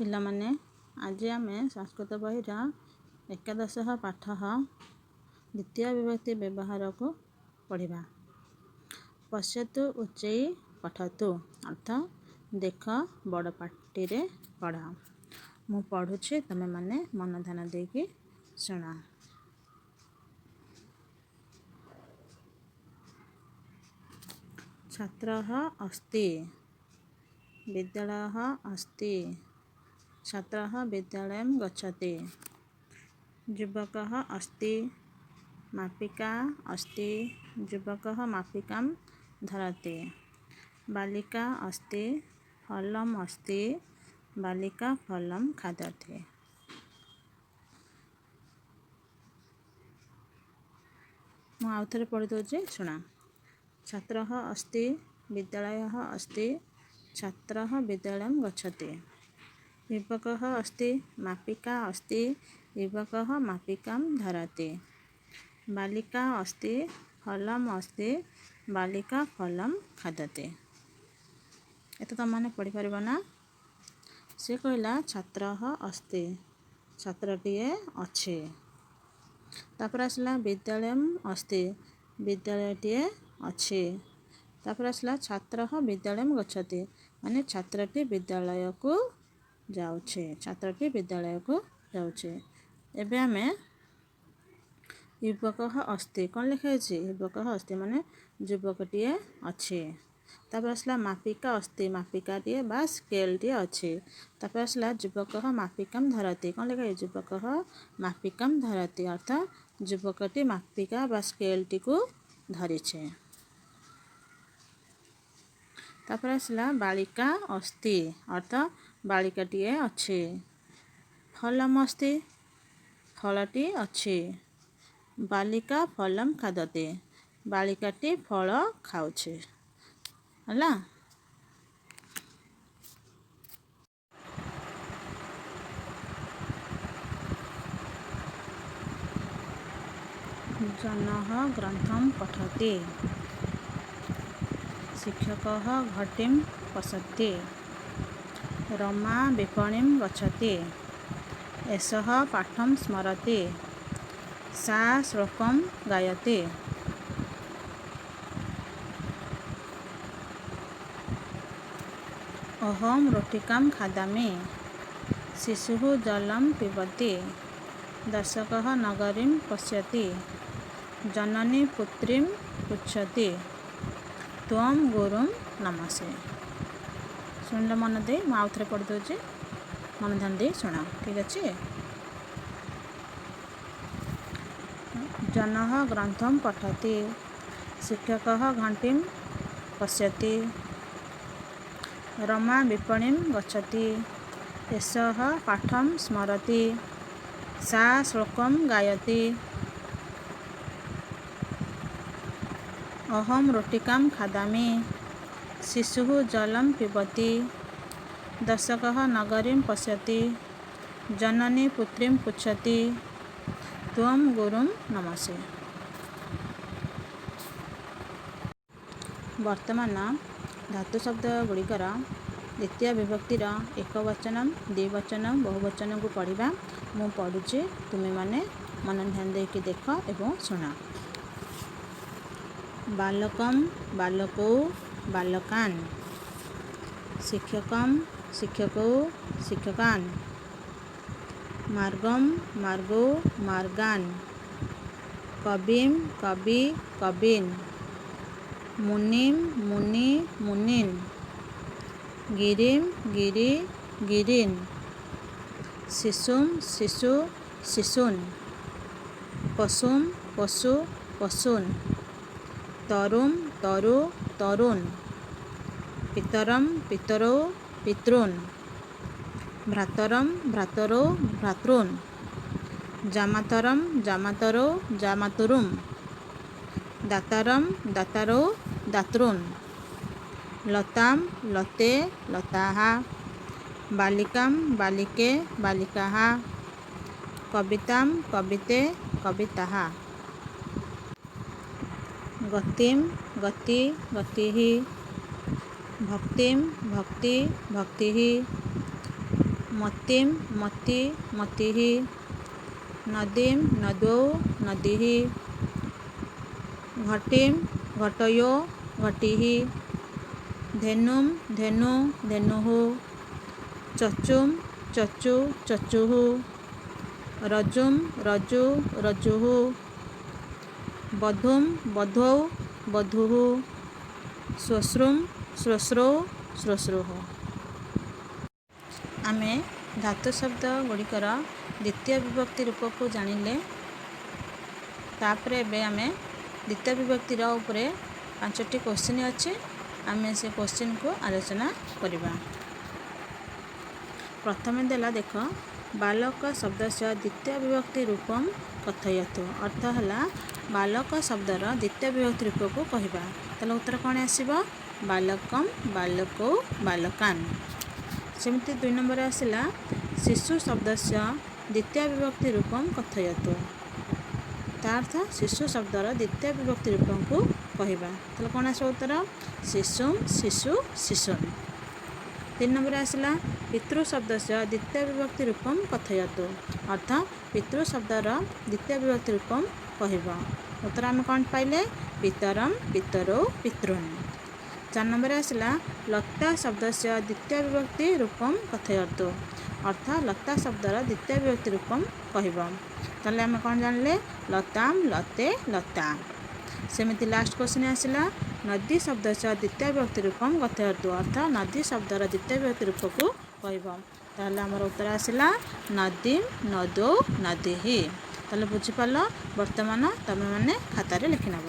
ପିଲାମାନେ ଆଜି ଆମେ ସଂସ୍କୃତ ବହିର ଏକାଦଶ ପାଠ ଦ୍ୱିତୀୟ ବିଭକ୍ତି ବ୍ୟବହାରକୁ ପଢ଼ିବା। ପଶ୍ୟତୁ ଉଚ୍ଚୈ ପଠତୁ ଅର୍ଥ ଦେଖ ବଡ଼ ପାଟିରେ ପଢ଼। ମୁଁ ପଢ଼ୁଛି, ତୁମେମାନେ ମନ ଧ୍ୟାନ ଦେଇକି ଶୁଣ। ଛାତ୍ରଃ अस्ति, ବିଦ୍ୟାଳୟଃ अस्ति, ଛାତ୍ରः ବିଦ୍ୟାଳୟଂ ଗଚ୍ଛति। ଯୁବକः अस्ति, ମାପିକା अस्ति, ଯୁବକः ମାପିକାं ଧରति। ବାଲିକା अस्ति, ଫଲମ୍ अस्ति, ବାଲିକା ଫଲಂ ଖାଦତି। ମୁଁ ଆଉ ଥରେ ପଢ଼ି ଦେଉଛି, ଶୁଣ। ଛାତ୍ରः अस्ति, ବିଦ୍ୟାଳୟः अस्ति, ଛାତ୍ରः ବିଦ୍ୟାଳୟଂ ଗଚ୍ଛति। युवकः अस्ति, मापिका अस्ति, युवकः मापिकां धरति। बालिका अस्ति, फलम् अस्ति, बालिका फलं खादति। एत तुमने पढ़ी पारिब ना। से कहला छात्रः अस्ति, छात्रटीए अच्छे। तापर आसला विद्यालयं अस्ति, विद्यालयटीए अच्छे। तापर आसला छात्रः विद्यालयं गच्छति, माने छात्रटी विद्यालय को जाउछे, छात्रटी विद्यालय को जाउछे। एबे आमे युवकः अस्ति कौन लिखा है? युवकः अस्ति माने युवकटीए अच्छे। तापर आसला मापिका अस्ति, मापिकाटीए बा स्केलटीए अच्छे। तापर आसला युवकः मापिकां धरति, कौन लिखा है? युवकः मापिकां धरति अर्थ युवकटी मापिका बा स्केलटी को धरिछे। तापर आसला बालिका अस्ति अर्थ बालिकाटीए अच्छे। फलम् अस्ति, फलटी अच्छे। बालिका फलम खादते, बालिकाटी फल खाउछे। हला जनः ग्रन्थं पठति, शिक्षकः घटिं पश्यति। रमा विपणिं गच्छति, एषः पाठं स्मरति। सा श्लोकं गायति। अहं रोटिकां खादामि, शिशुः जलं पिबति। दर्शकः नगरीं पश्यति, जननी पुत्रीं पृच्छति। त्वं गुरुं नमसे। शुणिल मन दे, मैं आउ थे पढ़ी दूसरी, मन ध्यान दे शुण, ठीक अच्छे। जनः ग्रन्थं पठति, शिक्षकः घटिं पश्यति। रमा विपणिं गच्छति, एषः पाठं स्मरति। सा श्लोकं गायति। अहं रोटिकां खादामि, शिशुः जलं पिबति। दर्शकः नगरीं पश्यति, जननी पुत्रीं पृच्छति। त्वं गुरुं नमसे। वर्तमान धातु शब्द गुड़िकर द्वितीय विभक्तिर एक वचन, द्विवचन, बहुवचन को पढ़ा। मु पढ़ुची, तुम्हें माने मन ध्यान देकी देख एवं शुण। बालकं बालकौ बालकान्, शिक्षकं शिक्षकौ शिक्षकान्। मार्गं मार्गौ मार्गान्, कविं कवि कवीन्। मुनिं मुनि मुनीन्, गिरिं गिरि गिरीन्। शिशुं शिशु शिशून्, पशुं पशु पशून्। तरुं तरु तरून्, पितरं पितरौ पितॄन्। भ्रातरं भ्रातरौ भ्रातॄन्, जामातरं जामातरौ जामातुरुं। दातारं दातारौ दातॄन्। लतां लते लताः, बालिकां बालिके बालिकाः। कवितां कविते कविताः। गतिं गति गतिः, भक्तिं भक्ति भक्तिः। मतिम मति मतिः, नदीम नदौ नदीः, घटिम घटयो घटिः, धेनुम धेनु धेनुः, चचुम चचु चचुः, रजुम रजु रजुः, बधुम बधौ बधुः, श्वश्रुम श्वश्रौ श्वश्रुः। आमे धातु शब्द गुड़िकर द्वितीय विभक्ति रूप को जानिले। तापर एबे आमे द्वितीय विभक्तिर उपरे 5टी क्वेश्चन अच्छे, आमे से क्वेश्चन को आलोचना करिबा। प्रथम देला देख, बालक शब्द से द्वितीय विभक्ति रूपम कथयतु। अर्थ है बालक शब्दर द्वितीय विभक्ति रूप को कहवा। ताले उत्तर कौन आसीबो? बालकम बालकौ बालकान। सेमती 2 नंबर आसला शिशु शब्द से द्वितीय विभक्ति रूपम कथयतु। तार्थ शिशु शब्दर द्वितीय विभक्ति रूप को कहवा। ताले कौन आसो उत्तर? शिशुम शिशु शिशुन। 3 नंबर आसला पितृ शब्द से द्वितीय विभक्ति रूपम कथयतु। अर्थ पितृ शब्दर द्वितीय विभक्ति रूपम कहवा। उत्तर आम कौन पाइले? पितरम पितरौ पितॄन्। 4 नंबर आसला लता शब्द से द्वितीय विभक्ति रूपम कथयतु। अर्थ लता शब्दर द्वितीय विभक्ति रूपम कहवा। ताले आम कौन जानले? लताम लते लता। सेमती लास्ट क्वेश्चन आसला नदी शब्द से द्वितीय विभक्ति रूपम कथयतु। अर्थ नदी शब्दर द्वितीय विभक्ति रूप को कहवा। ताले आमर उत्तर आसला नदीम नदौ नदीः। ताले बुझिपाल। वर्तमान तुम मैंने खातार लिखिनब।